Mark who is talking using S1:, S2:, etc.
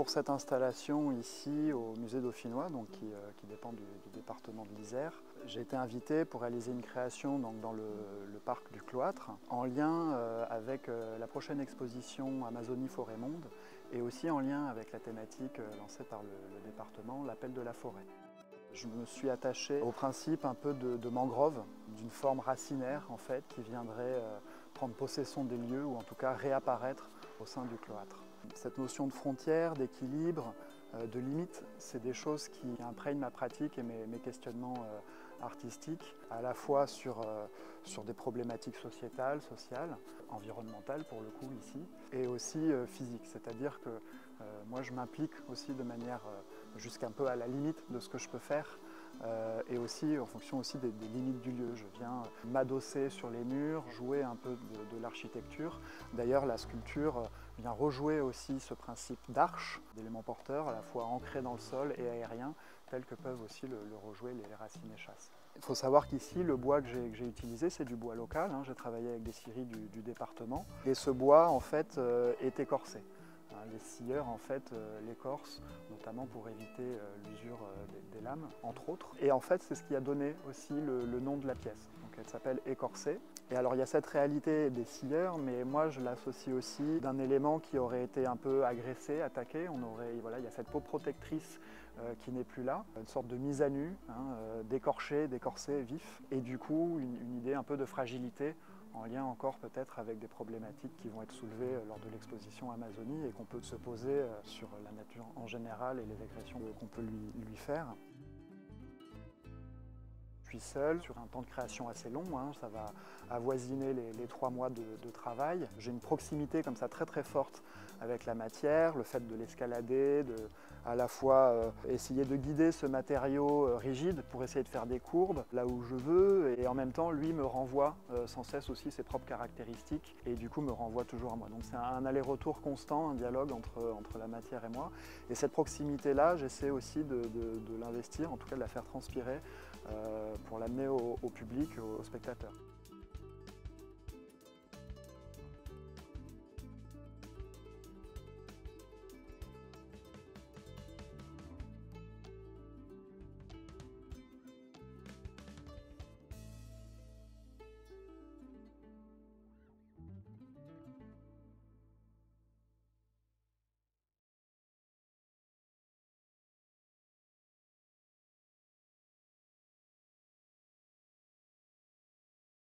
S1: pour cette installation ici au musée dauphinois, donc qui dépend du département de l'Isère, j'ai été invité pour réaliser une création donc, dans le parc du Cloître, en lien avec la prochaine exposition Amazonie Forêt Monde, et aussi en lien avec la thématique lancée par le département, l'appel de la forêt. Je me suis attaché au principe un peu de mangrove, d'une forme racinaire en fait, qui viendrait prendre possession des lieux ou en tout cas réapparaître au sein du cloître. Cette notion de frontière, d'équilibre, de limite, c'est des choses qui imprègnent ma pratique et mes questionnements artistiques, à la fois sur des problématiques sociétales, environnementales pour le coup ici, et aussi physiques, c'est-à-dire que moi je m'implique aussi de manière jusqu'un peu à la limite de ce que je peux faire, et aussi en fonction aussi des limites du lieu. Je viens m'adosser sur les murs, jouer un peu de l'architecture. D'ailleurs, la sculpture vient rejouer aussi ce principe d'arche, d'éléments porteurs à la fois ancrés dans le sol et aériens, tels que peuvent aussi le rejouer les racines échasses. Il faut savoir qu'ici, le bois que j'ai utilisé, c'est du bois local. J'ai travaillé avec des scieries du département. Et ce bois, en fait, est écorcé. Les scieurs en fait l'écorcent, notamment pour éviter l'usure des lames, entre autres. Et en fait, c'est ce qui a donné aussi le nom de la pièce. Donc elle s'appelle écorcée. Et alors il y a cette réalité des scieurs, mais moi je l'associe aussi d'un élément qui aurait été un peu agressé, attaqué. Voilà, il y a cette peau protectrice qui n'est plus là, une sorte de mise à nu, d'écorché, d'écorcé vif. Et du coup, une idée un peu de fragilité, en lien encore peut-être avec des problématiques qui vont être soulevées lors de l'exposition Amazonie et qu'on peut se poser sur la nature en général et les agressions qu'on peut lui faire. Je suis seul sur un temps de création assez long, ça va avoisiner les 3 mois de travail. J'ai une proximité comme ça très très forte avec la matière, le fait de l'escalader, de à la fois essayer de guider ce matériau rigide pour essayer de faire des courbes là où je veux, et en même temps lui me renvoie sans cesse aussi ses propres caractéristiques et du coup me renvoie toujours à moi. Donc c'est un aller-retour constant, un dialogue entre la matière et moi, et cette proximité là j'essaie aussi de l'investir, en tout cas de la faire transpirer pour l'amener au public, aux spectateurs.